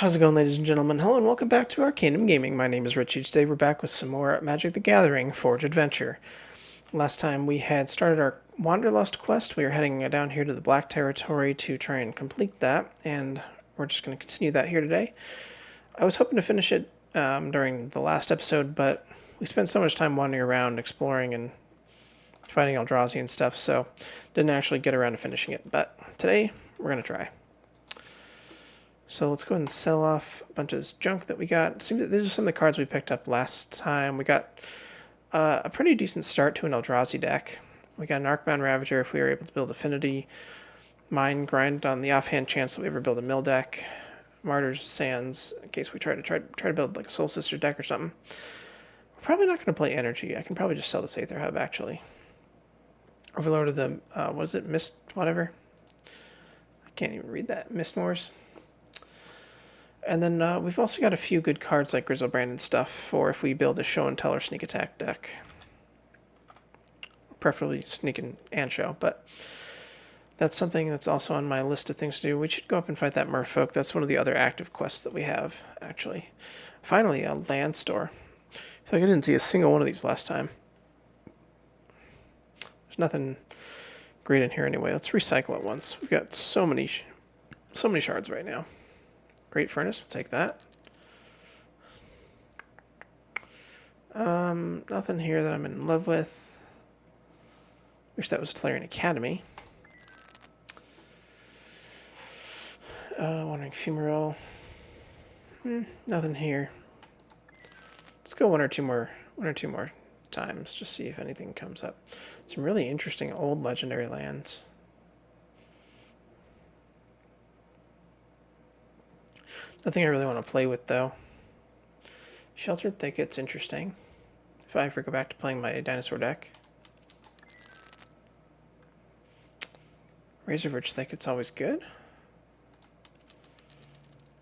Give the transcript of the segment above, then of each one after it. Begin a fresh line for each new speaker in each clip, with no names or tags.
How's it going, ladies and gentlemen? Hello and welcome back to Arcanum Gaming. My name is Richie. Today we're back with some more Magic the Gathering Forge Adventure. Last time we had started our Wanderlust quest. We are heading down here to the Black Territory to try and complete that, and we're just going to continue that here today. I was hoping to finish it during the last episode, but we spent so much time wandering around, exploring, and fighting Eldrazi and stuff, so didn't actually get around to finishing it. But today, we're going to try. So let's go ahead and sell off a bunch of this junk that we got. These are some of the cards we picked up last time. We got a pretty decent start to an Eldrazi deck. We got an Arcbound Ravager if we were able to build Affinity. Mine Grind on the offhand chance that we ever build a mill deck. Martyr's Sands in case we try to build like a Soul Sister deck or something. We're probably not going to play Energy. I can probably just sell this Aether Hub actually. Overlord of the, what is it? Mist, whatever. I can't even read that. Mistmoors. And then we've also got a few good cards like Grizzlebrand and stuff for if we build a Show and Tell or Sneak Attack deck. Preferably Sneak and Show, but that's something that's also on my list of things to do. We should go up and fight that merfolk. That's one of the other active quests that we have, actually. Finally, a land store. I feel like I didn't see a single one of these last time. There's nothing great in here anyway. Let's recycle it once. We've got so many shards right now. Great Furnace, we'll take that. Nothing here that I'm in love with. Wish that was Tolarian Academy. Wandering Fumarole. Nothing here. Let's go one or two more times, just see if anything comes up. Some really interesting old legendary lands. Nothing I really want to play with, though. Sheltered Thicket's interesting. If I ever go back to playing my dinosaur deck. Razorverge Thicket's always good.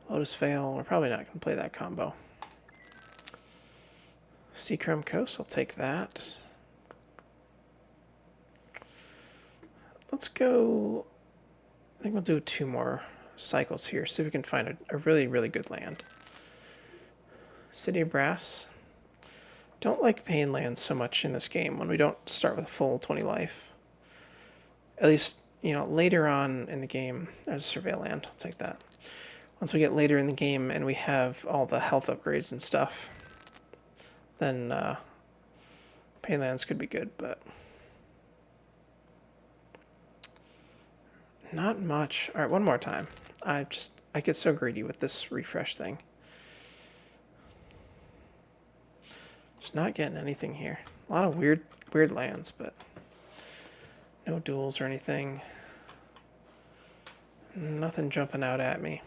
Lotus Veil, we're probably not going to play that combo. Seachrome Coast, I'll take that. Let's go... I think we'll do 2 more cycles here, see if we can find a really, really good land. City of Brass. Don't like paying lands so much in this game when we don't start with a full 20 life. At least, you know, later on in the game, there's a Surveil land. I'll take that. Once we get later in the game and we have all the health upgrades and stuff, then paying lands could be good, but not much. All right, one more time. I get so greedy with this refresh thing. Just not getting anything here. A lot of weird lands, but no duels or anything. Nothing jumping out at me.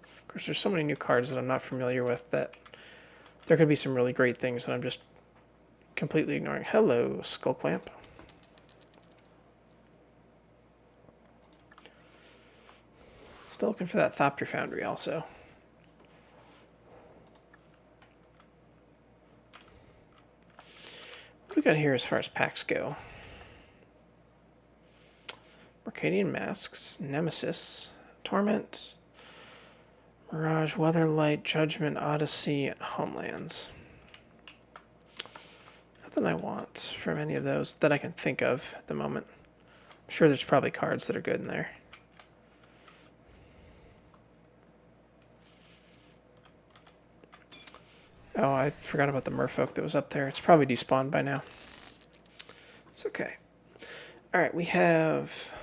Of course, there's so many new cards that I'm not familiar with that there could be some really great things that I'm just completely ignoring. Hello, Skullclamp. Still looking for that Thopter Foundry also. What do we got here as far as packs go? Mercadian Masks, Nemesis, Torment, Mirage, Weatherlight, Judgment, Odyssey, and Homelands. Nothing I want from any of those that I can think of at the moment. I'm sure there's probably cards that are good in there. Oh, I forgot about the merfolk that was up there. It's probably despawned by now. It's okay. Alright, we have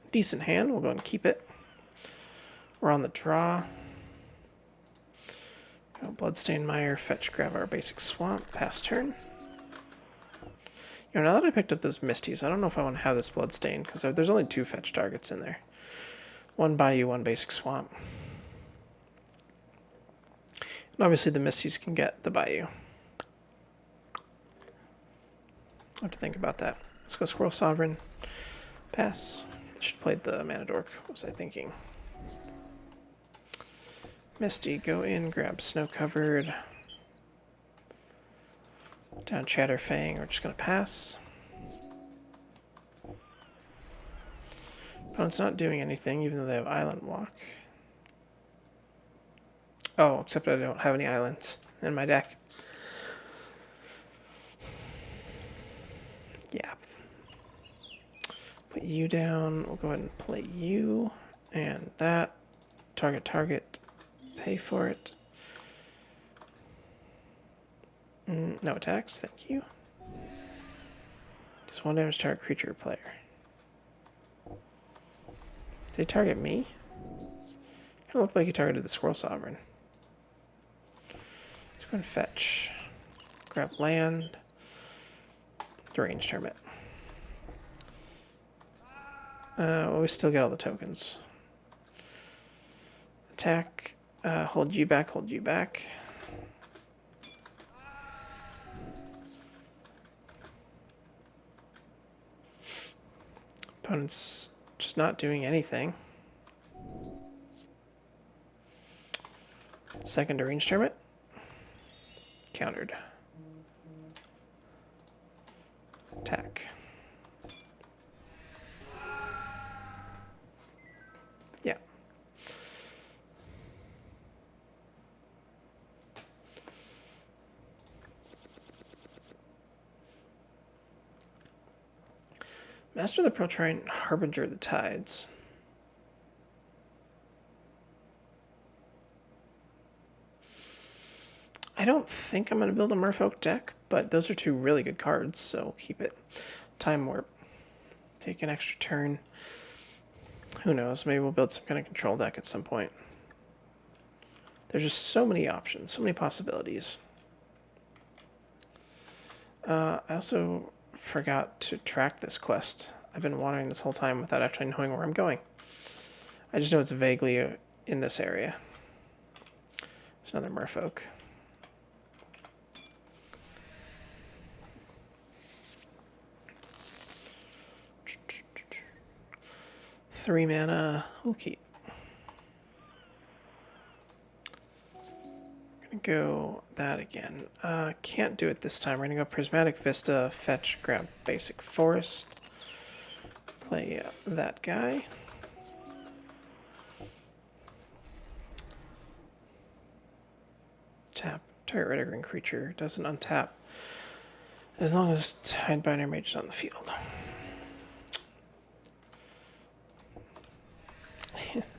a decent hand. We'll go and keep it. We're on the draw. Go Bloodstained Mire, fetch, grab our basic swamp, pass turn. You know, now that I picked up those Misties, I don't know if I want to have this Bloodstained, because there's only 2 fetch targets in there. 1 Bayou, 1 basic swamp. And obviously the Misties can get the Bayou. I'll have to think about that. Let's go Squirrel Sovereign. Pass. Should have played the Mana Dork. What was I thinking? Misty, go in, grab Snow Covered. Down Chatterfang, we're just going to pass. Opponent's not doing anything, even though they have Island Walk. Oh, except I don't have any islands in my deck. Yeah. Put you down. We'll go ahead and play you. And that. Target, target. Pay for it. No attacks, thank you. Just 1 damage target creature or player. Did he target me? It looked like he targeted the Squirrel Sovereign. Let's go and fetch. Grab land. Range Hermit. Well, we still get all the tokens. Attack. Hold you back, hold you back. Opponent's just not doing anything. Second Range Hermit. Countered. Attack. Yeah. Master of the Pearl Harbinger of the Tides. I don't think I'm going to build a Merfolk deck, but those are 2 really good cards, so we'll keep it. Time Warp. Take an extra turn. Who knows? Maybe we'll build some kind of control deck at some point. There's just so many options, so many possibilities. I also forgot to track this quest. I've been wandering this whole time without actually knowing where I'm going. I just know it's vaguely in this area. There's another Merfolk. 3 mana, we'll keep. Gonna go that again. Can't do it this time. We're gonna go Prismatic Vista, fetch, grab Basic Forest. Play that guy. Tap. Target red or green creature doesn't untap as long as Tide Binary Mage is on the field.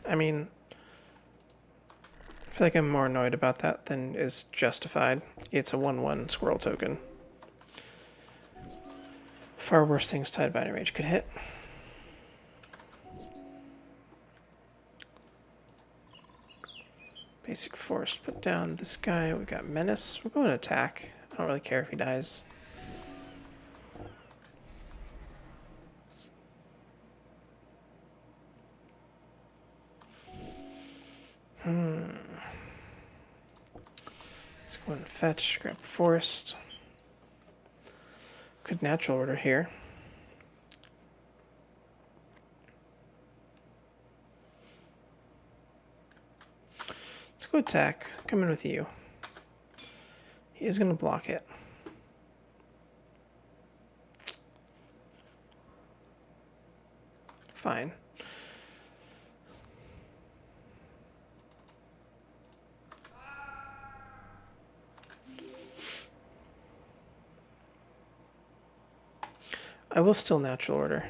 I mean, I feel like I'm more annoyed about that than is justified. It's a 1/1 squirrel token. Far worse things Tide Binary Mage could hit. Basic Forest, put down this guy. We've got Menace. We're going to attack. I don't really care if he dies. Let's go and fetch, grab Forest. Good natural order here. Let's go attack. Come in with you. He is going to block it. Fine. I will still natural order.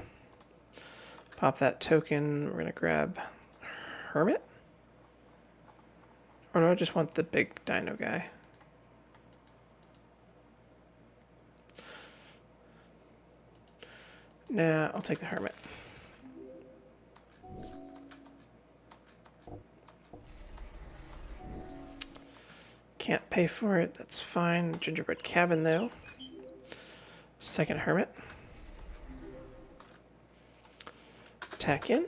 Pop that token. We're going to grab Hermit. Or do I just want the big dino guy? Nah, I'll take the Hermit. Can't pay for it, that's fine. Gingerbread Cabin though. Second Hermit. Attack in.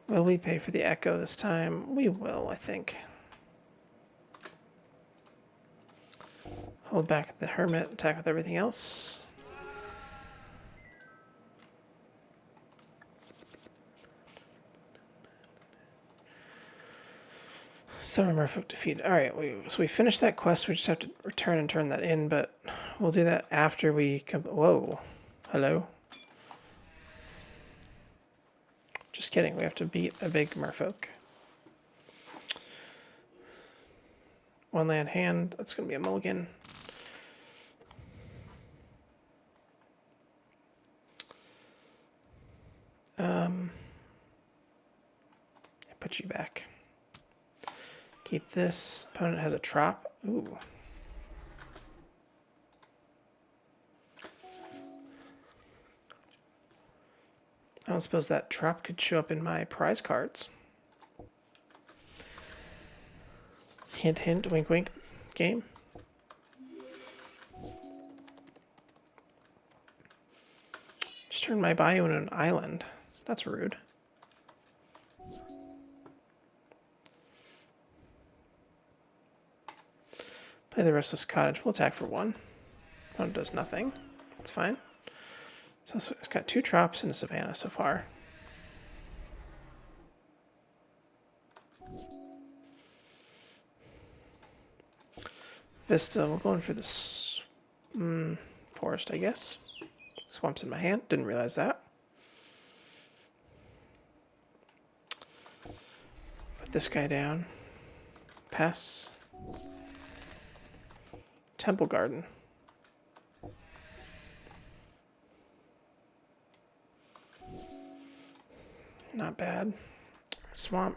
Will we pay for the Echo this time? We will, I think. Hold back the Hermit, attack with everything else. Summer Merfolk defeated. Alright, so we finished that quest. We just have to return and turn that in, but we'll do that after we come. Whoa. Hello? Just kidding. We have to beat a big merfolk. One land hand. That's going to be a mulligan. Put you back. Keep this. Opponent has a trap. Ooh. I don't suppose that trap could show up in my prize cards. Hint, hint, wink, wink, game. Just turned my bayou into an island. That's rude. Play the Restless Cottage. We'll attack for 1. Opponent does nothing. That's fine. So it's got 2 traps and a savannah so far. Vista, we're going for this forest, I guess. Swamp's in my hand. Didn't realize that. Put this guy down. Pass. Temple Garden. Not bad. Swamp.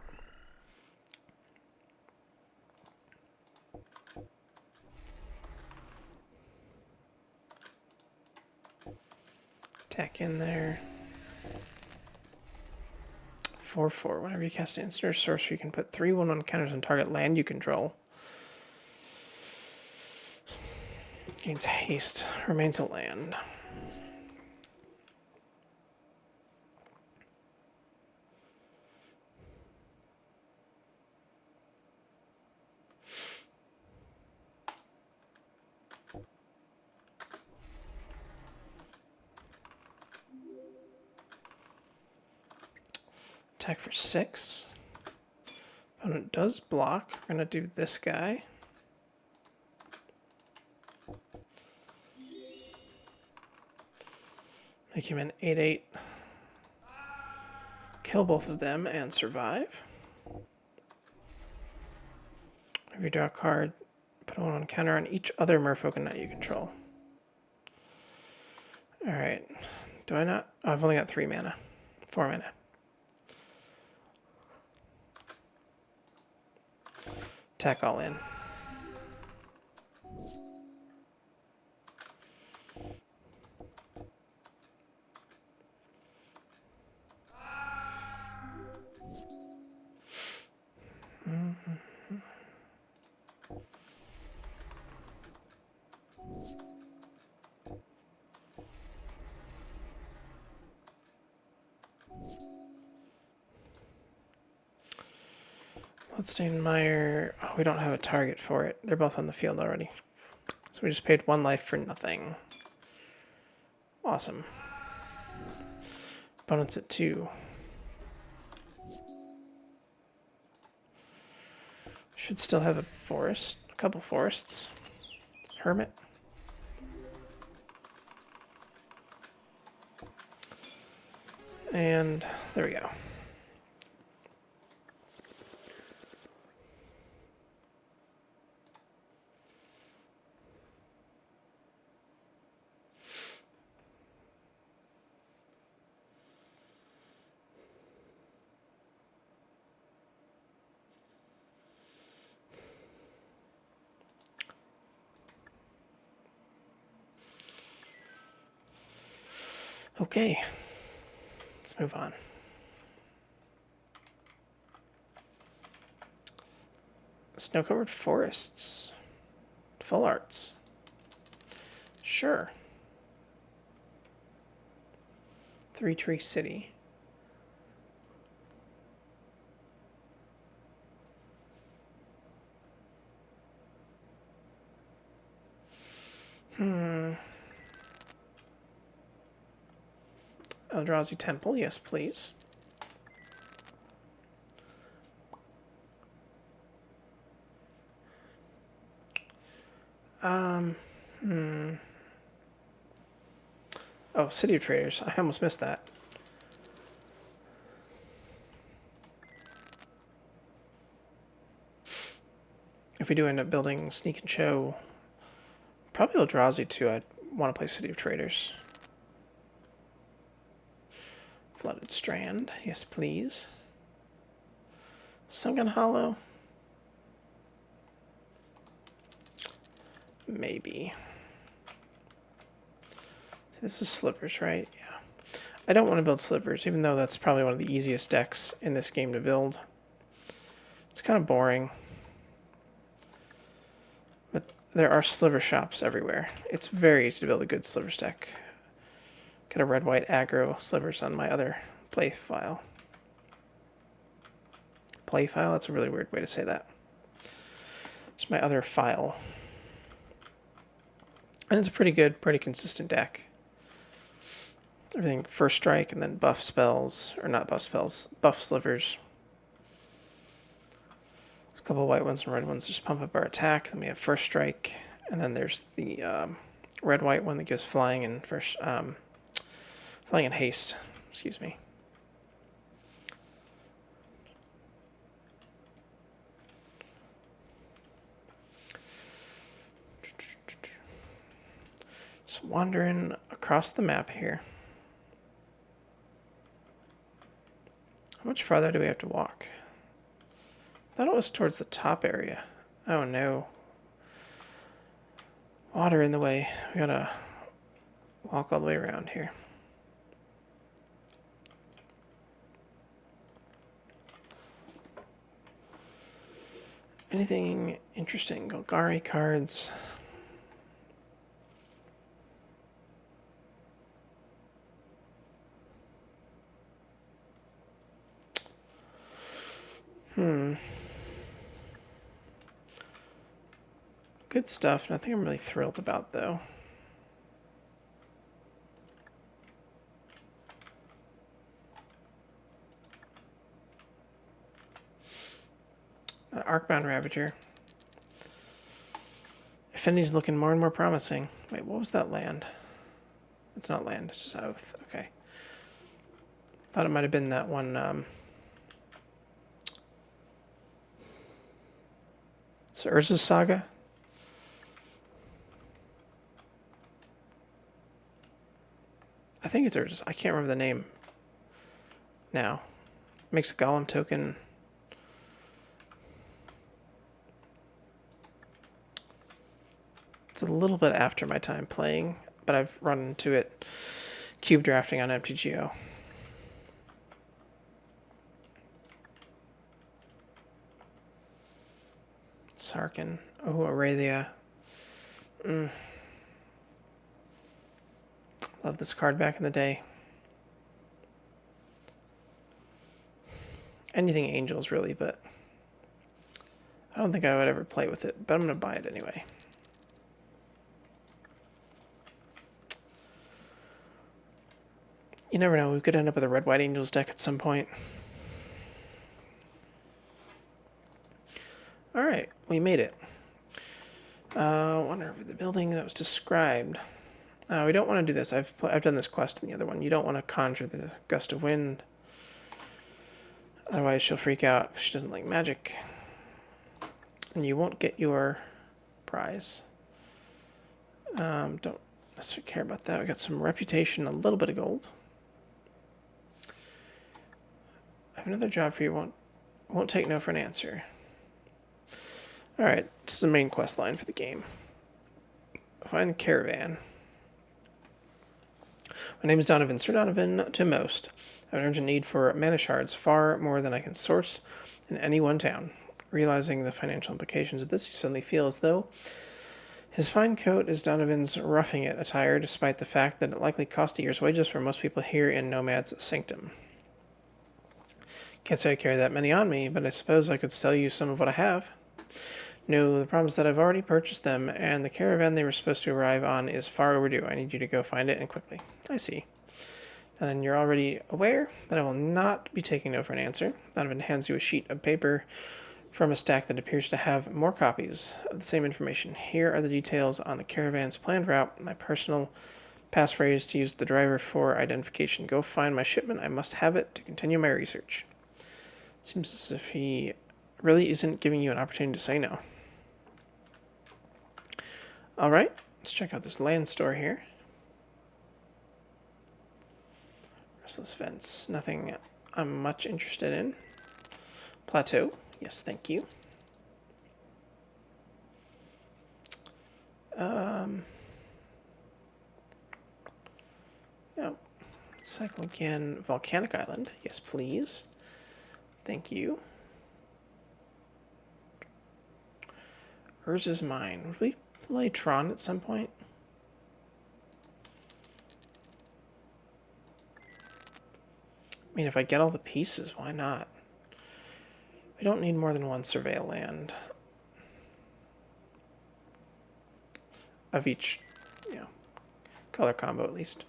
Attack in there. 4/4. Whenever you cast an instant or sorcery, you can put 3/1/1 counters on target land you control. Gains haste. Remains a land. Attack for 6. Opponent does block. We're going to do this guy. Make him an 8/8. Kill both of them and survive. If you draw a card, put 1 on counter on each other merfolk and knight you control. Alright. Do I not? Oh, I've only got 3 mana. 4 mana. Attack all in. Bloodstained oh, we don't have a target for it. They're both on the field already. So we just paid 1 life for nothing. Awesome. Opponent's at 2. Should still have a forest. A couple forests. Hermit. And there we go. Okay, let's move on. Snow-covered forests. Full arts. Sure. 3-tree city. Eldrazi Temple, yes please. Oh, City of Traders. I almost missed that. If we do end up building Sneak and Show, probably Eldrazi too. I'd want to play City of Traders. Flooded Strand. Yes, please. Sunken Hollow. Maybe. So this is Slivers, right? Yeah. I don't want to build Slivers, even though that's probably one of the easiest decks in this game to build. It's kind of boring. But there are sliver shops everywhere. It's very easy to build a good slivers deck. Get a red-white aggro slivers on my other play file. Play file? That's a really weird way to say that. It's my other file. And it's a pretty good, pretty consistent deck. Everything first strike and then buff spells, or not buff spells, buff slivers. A couple of white ones and red ones just pump up our attack. Then we have first strike, and then there's the red-white one that gives flying and flying and haste. Excuse me. Just wandering across the map here. How much farther do we have to walk? I thought it was towards the top area. Oh no. Water in the way. We gotta walk all the way around here. Anything interesting? Golgari cards. Good stuff. Nothing I'm really thrilled about, though. Arcbound Ravager. Affinity's looking more and more promising. Wait, what was that land? It's not land, it's just Oath. Okay. Thought it might have been that one. So Urza's Saga? I think it's Urza's. I can't remember the name now. Makes a golem token. It's a little bit after my time playing, but I've run into it cube drafting on MTGO. Sarkin. Oh, Aurelia. Love this card back in the day. Anything Angels, really, but I don't think I would ever play with it, but I'm going to buy it anyway. You never know, we could end up with a red-white Angels deck at some point. Alright, we made it. Wonder over the building that was described. We don't want to do this. I've done this quest in the other one. You don't want to conjure the gust of wind. Otherwise she'll freak out because she doesn't like magic. And you won't get your prize. Don't necessarily care about that. We got some reputation, a little bit of gold. I have another job for you. Won't take no for an answer. Alright, this is the main quest line for the game. Find the caravan. My name is Donovan, Sir Donovan to most. I have an urgent need for mana shards, far more than I can source in any one town. Realizing the financial implications of this, you suddenly feel as though his fine coat is Donovan's roughing it attire, despite the fact that it likely cost a year's wages for most people here in Nomad's Sanctum. Can't say I carry that many on me, but I suppose I could sell you some of what I have. No, the problem is that I've already purchased them, and the caravan they were supposed to arrive on is far overdue. I need you to go find it, and quickly. I see. And you're already aware that I will not be taking no for an answer. Donovan hands you a sheet of paper from a stack that appears to have more copies of the same information. Here are the details on the caravan's planned route, my personal passphrase to use the driver for identification. Go find my shipment. I must have it to continue my research. Seems as if he really isn't giving you an opportunity to say no. Alright, let's check out this land store here. Restless Fence, nothing I'm much interested in. Plateau, yes, thank you. No. Let's cycle again. Volcanic Island, yes, please. Thank you. Urza's Mine. Would we play Tron at some point? I mean, if I get all the pieces, why not? We don't need more than one surveil land. Of each, color combo at least.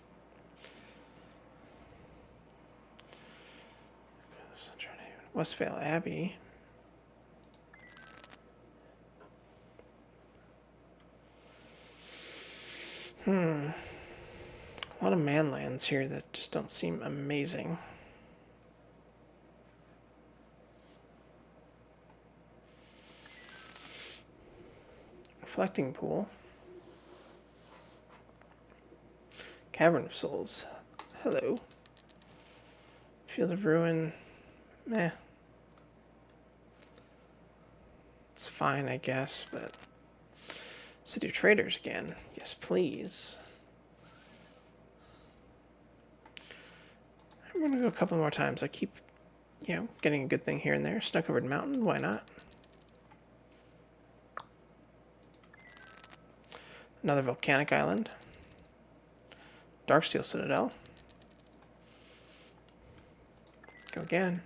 Westvale Abbey. A lot of manlands here that just don't seem amazing. Reflecting Pool. Cavern of Souls. Hello. Field of Ruin. Meh. It's fine, I guess, but... City of Traders again. Yes, please. I'm going to go a couple more times. I keep, getting a good thing here and there. Snow-covered mountain, why not? Another volcanic island. Darksteel Citadel. Go again.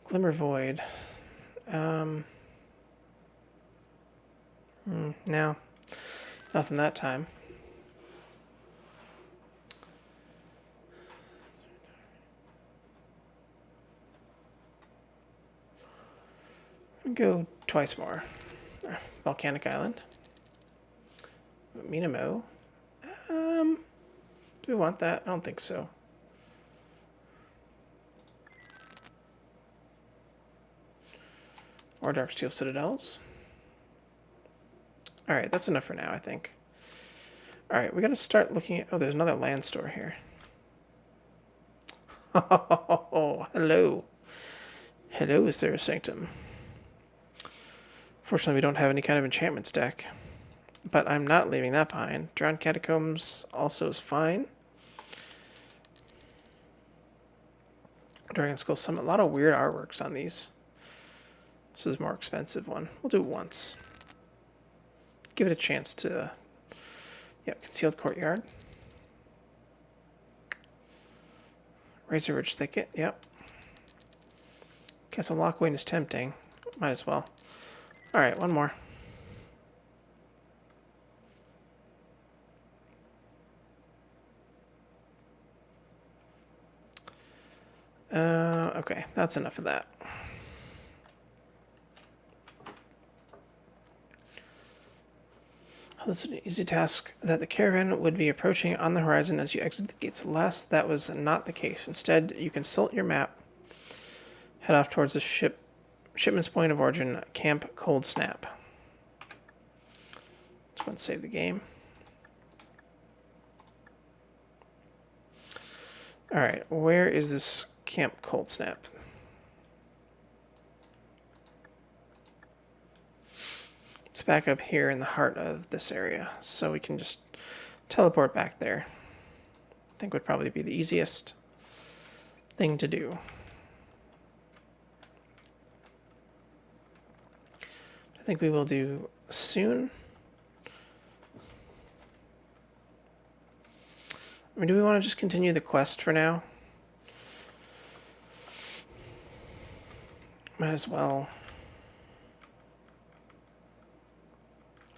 Glimmer Void. No. Nothing that time. Go twice more. Volcanic Island. Minamo. Do we want that? I don't think so. Or Darksteel Citadels. Alright, that's enough for now, I think. Alright, we gotta start looking at... Oh, there's another land store here. Oh, hello. Hello, is there a sanctum? Fortunately, we don't have any kind of enchantments deck. But I'm not leaving that behind. Drowned Catacombs also is fine. Dragon Skull Summit. A lot of weird artworks on these. This is a more expensive one. We'll do it once. Give it a chance to... Concealed Courtyard. Razor Ridge Thicket. Yep. Castle Lockwain is tempting. Might as well. Alright, one more. Okay, that's enough of that. This is an easy task that the caravan would be approaching on the horizon as you exit the gates. Alas, that was not the case. Instead, you consult your map, head off towards the shipment's point of origin, Camp Cold Snap. Just want to save the game. Alright, where is this Camp Cold Snap? It's back up here in the heart of this area, so we can just teleport back there. I think would probably be the easiest thing to do. I think we will do soon. I mean, do we want to just continue the quest for now? Might as well.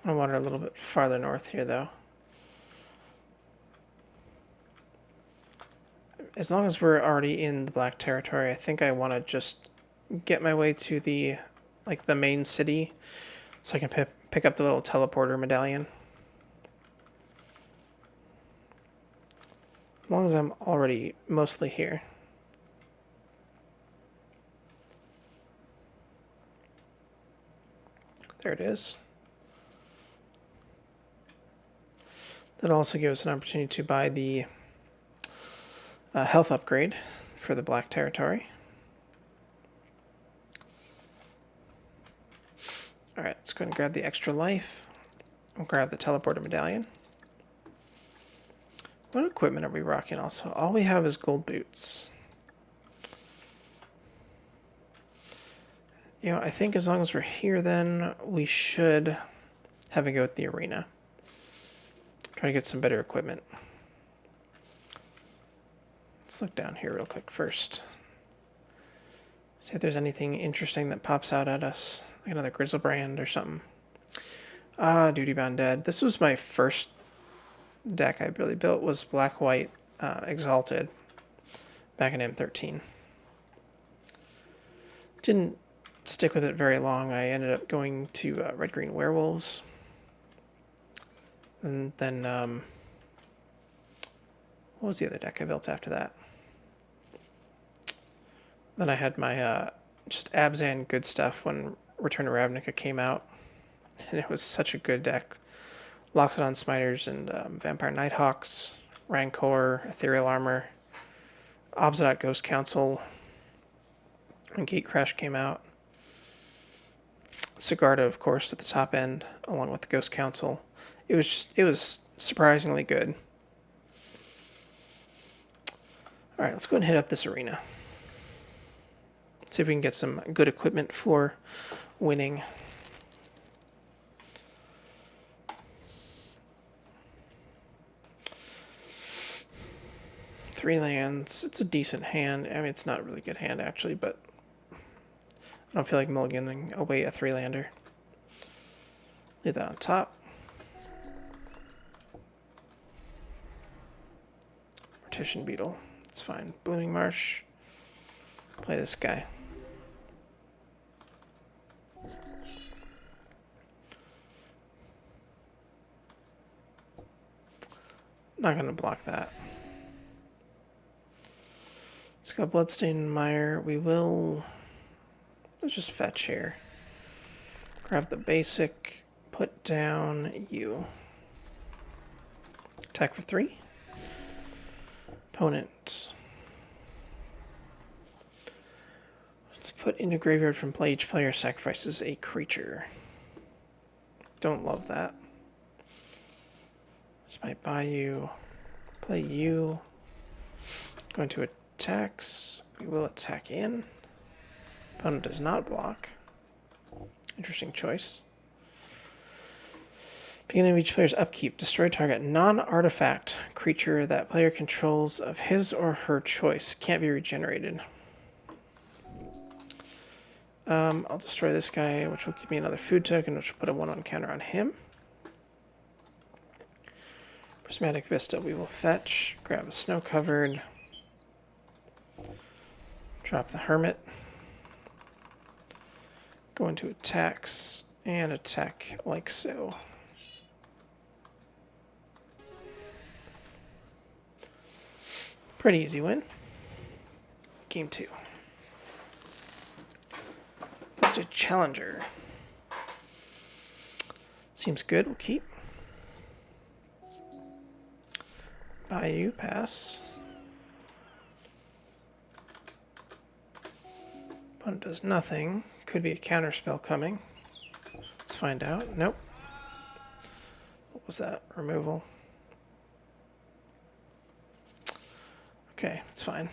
I want to wander a little bit farther north here, though. As long as we're already in the Black Territory, I think I want to just get my way to the main city so I can pick up the little teleporter medallion. As long as I'm already mostly here. There it is. That'll also give us an opportunity to buy the health upgrade for the black territory. Alright, let's go ahead and grab the extra life. We'll grab the teleporter medallion. What equipment are we rocking also? All we have is gold boots. You know, I think as long as we're here then, we should have a go at the arena. Try to get some better equipment. Let's look down here real quick first. See if there's anything interesting that pops out at us. Like another Grizzlebrand or something. Ah, Duty Bound Dead. This was my first deck I really built, was Black-White Exalted back in M13. Didn't stick with it very long. I ended up going to Red-Green Werewolves. And then, what was the other deck I built after that? Then I had my just Abzan good stuff when Return to Ravnica came out. And it was such a good deck. Loxodon Smiters and Vampire Nighthawks, Rancor, Ethereal Armor, Obzidot Ghost Council, when Gatecrash came out. Sigarda, of course, at the top end, along with the Ghost Council. It was surprisingly good. Alright, let's go ahead and hit up this arena. See if we can get some good equipment for winning. Three lands. It's a decent hand. I mean, it's not a really good hand, actually, but I don't feel like mulliganing away a three-lander. Leave that on top. Partition Beetle. It's fine. Blooming Marsh. Play this guy. Not going to block that. Let's go Bloodstained Mire. Let's just fetch here. Grab the basic. Put down you. Attack for 3. Opponent. Let's put into graveyard from play. Each player sacrifices a creature. Don't love that. This might buy you. Play you. Going to attacks. We will attack in. Opponent does not block. Interesting choice. Beginning of each player's upkeep. Destroy target non-artifact creature that player controls of his or her choice. Can't be regenerated. I'll destroy this guy, which will give me another food token, which will put a 1/1 counter on him. Prismatic Vista, we will fetch. Grab a snow-covered. Drop the Hermit. Go into attacks and attack like so. Pretty easy win. Game 2. Just a challenger. Seems good. We'll keep. Bayou, pass. Opponent does nothing. Could be a counter spell coming. Let's find out. Nope. What was that? Removal. Okay, it's fine.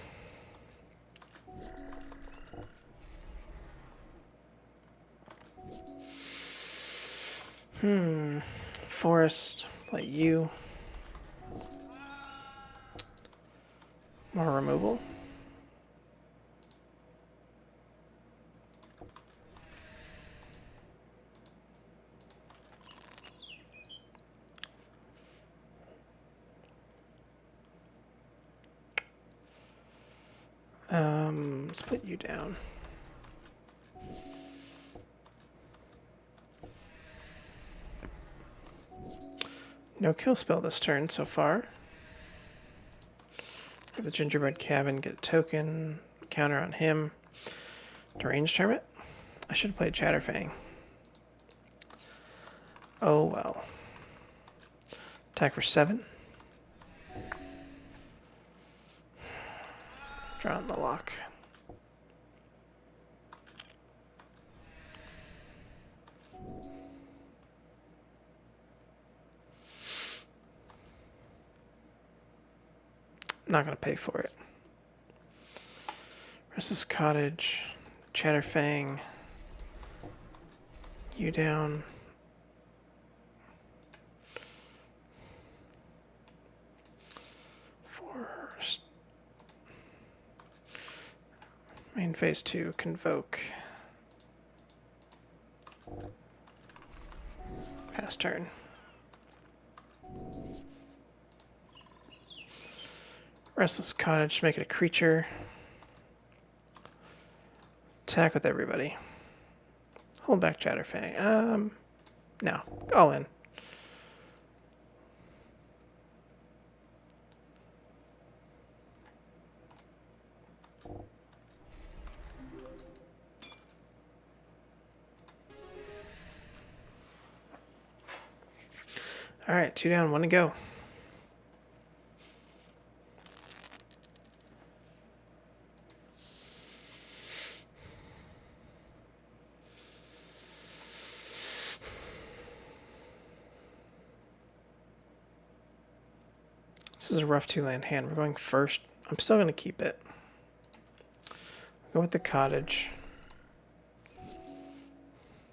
Forest, play you. More removal. Let's put you down. No kill spell this turn so far. Go to the gingerbread cabin, get a token, counter on him. Deranged Hermit? I should have played Chatterfang. Oh well. Attack for 7. Draw on the lock. Not going to pay for it. Restless Cottage, Chatterfang, you down. Forest. Main phase 2, Convoke. Pass turn. Restless Cottage, make it a creature. Attack with everybody. Hold back Chatterfang. No. All in. Alright, 2 down, 1 to go. This is a rough 2-land hand. We're going first. I'm still going to keep it. I'll go with the cottage.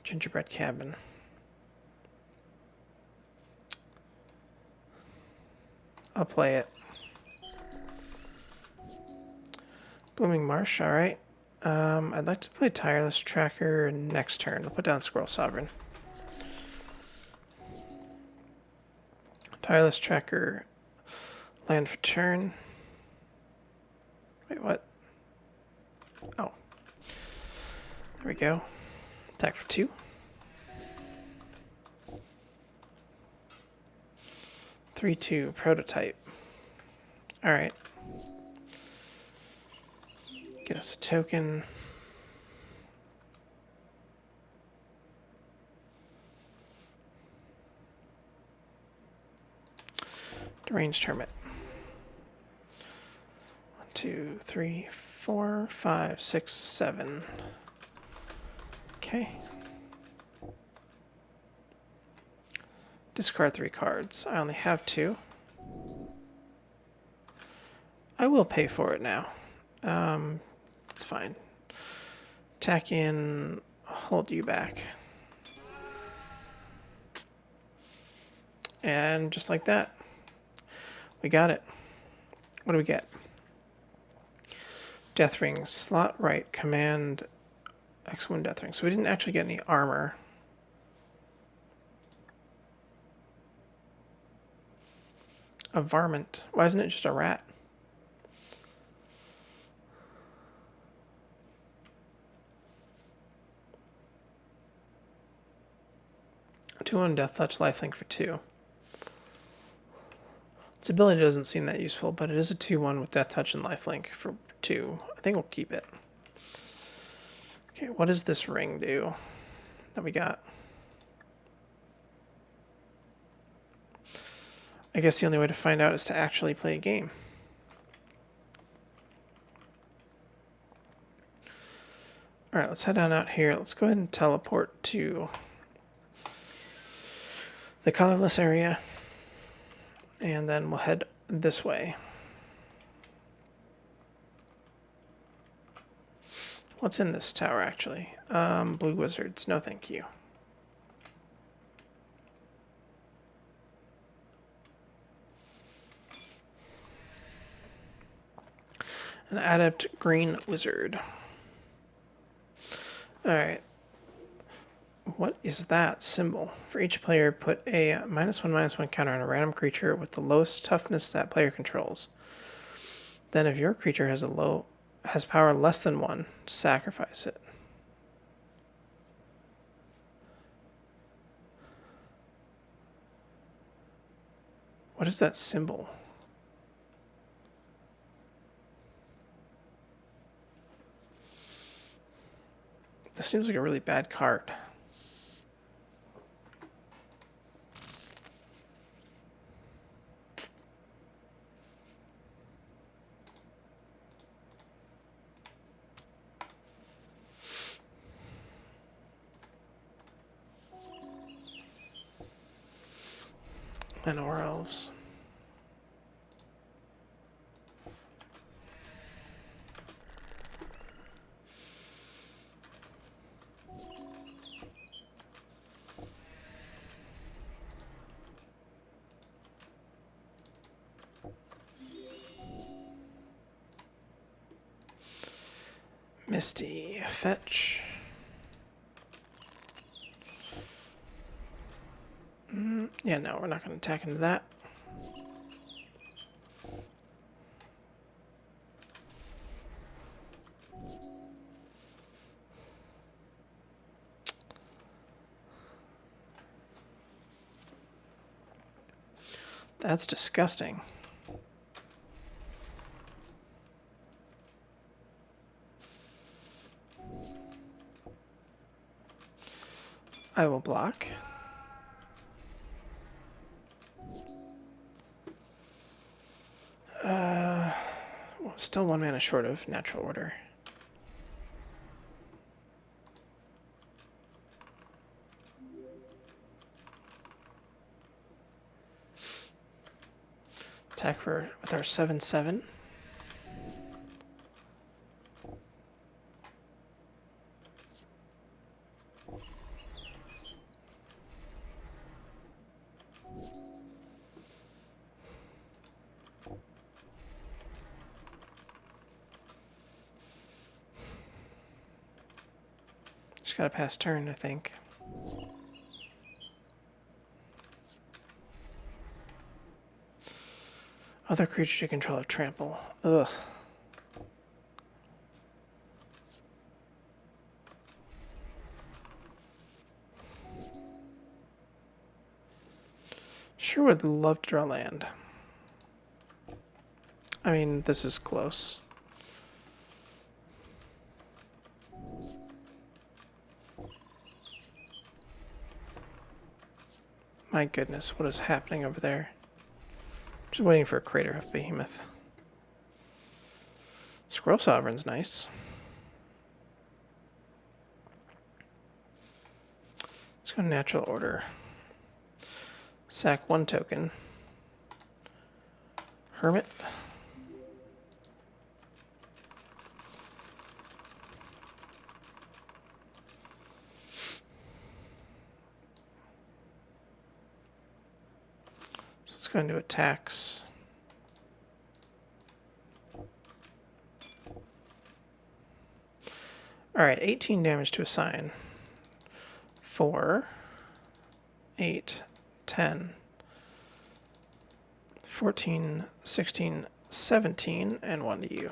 Gingerbread cabin. I'll play it. Blooming Marsh, alright. I'd like to play Tireless Tracker next turn. I'll put down Squirrel Sovereign. Tireless Tracker, land for turn. Wait, what? Oh. There we go. Attack for 2. 3/2, Prototype. Alright. Get us a token. Deranged Hermit. 1, 2, 3, 4, 5, 6, 7. Okay. Discard 3 cards. I only have 2. I will pay for it now. That's fine. Attack in, hold you back. And just like that, we got it. What do we get? Deathring, slot right, command X1 Deathring. So we didn't actually get any armor. A varmint. Why isn't it just a rat? Two on Death Touch, lifelink for 2. Its ability doesn't seem that useful, but it is a 2/1 with Death Touch and lifelink for 2. I think we'll keep it. Okay, what does this ring do that we got? I guess the only way to find out is to actually play a game. Alright, let's head on out here. Let's go ahead and teleport to the colorless area, and then we'll head this way. What's in this tower, actually? Blue wizards. No, thank you. An adept green wizard. Alright. What is that symbol? For each player, put a -1/-1 counter on a random creature with the lowest toughness that player controls. Then if your creature has power less than 1, sacrifice it. What is that symbol? This seems like a really bad card. And our elves. Misty, fetch. Yeah, no, we're not going to attack into that. That's disgusting. I will block. Well, still 1 mana short of natural order. Attack with our 7/7. Just gotta pass turn, I think. Other creatures you control have trample. Ugh. Sure would love to draw land. I mean, this is close. My goodness, what is happening over there? Just waiting for a Crater of Behemoth. Squirrel Sovereign's nice. Let's go natural order. Sack 1 token. Hermit. So let's go into attacks. Alright, 18 damage to assign. 4, 8, 10, 14, 16, 17, and 1 to you.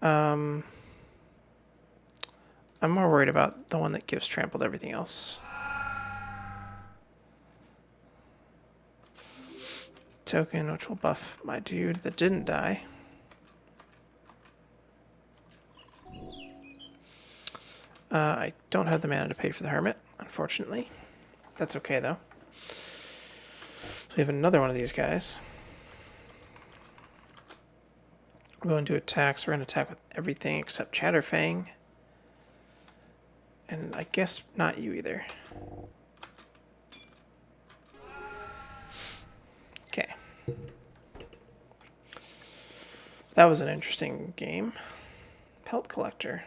I'm more worried about the one that gives trampled everything else. Token, which will buff my dude that didn't die. I don't have the mana to pay for the Hermit, unfortunately. That's okay, though. So we have another one of these guys. We're going to attack, so we're going to attack with everything except Chatterfang. And I guess not you either. Okay. That was an interesting game. Pelt Collector.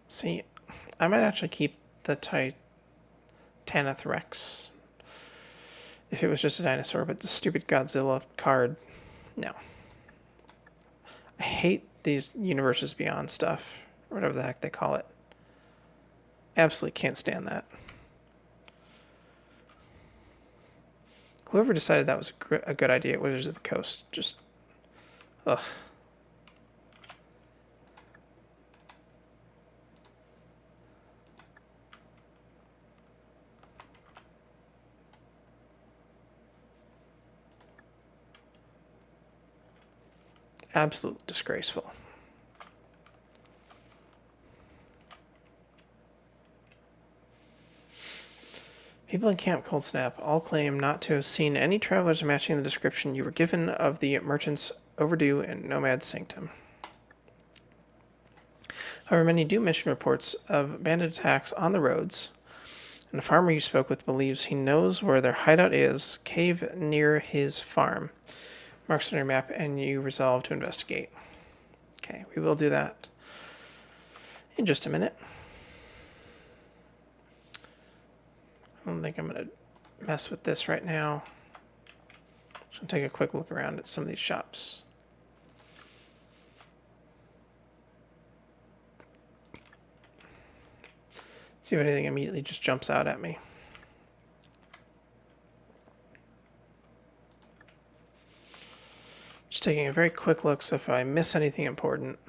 See, I might actually keep the Titanith Rex if it was just a dinosaur, but the stupid Godzilla card, no. I hate these Universes Beyond stuff, or whatever the heck they call it. Absolutely can't stand that. Whoever decided that was a good idea at Wizards of the Coast, just, ugh. absolutely disgraceful. People in Camp Cold Snap all claim not to have seen any travelers matching the description you were given of the merchants Overdue and Nomad Sanctum. However, many do mention reports of bandit attacks on the roads, and a farmer you spoke with believes he knows where their hideout is, cave near his farm. Marks on your map, and you resolve to investigate. Okay, we will do that in just a minute. I don't think I'm going to mess with this right now. Just going to take a quick look around at some of these shops. See if anything immediately just jumps out at me. Just taking a very quick look, so if I miss anything important.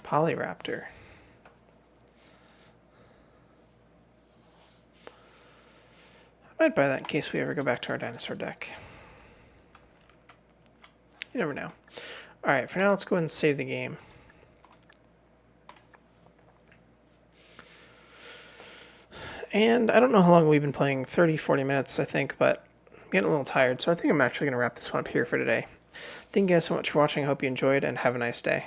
Polyraptor. I might buy that in case we ever go back to our dinosaur deck. You never know. Alright, for now let's go ahead and save the game. And I don't know how long we've been playing, 30, 40 minutes I think, but I'm getting a little tired, so I think I'm actually going to wrap this one up here for today. Thank you guys so much for watching. I hope you enjoyed, and have a nice day.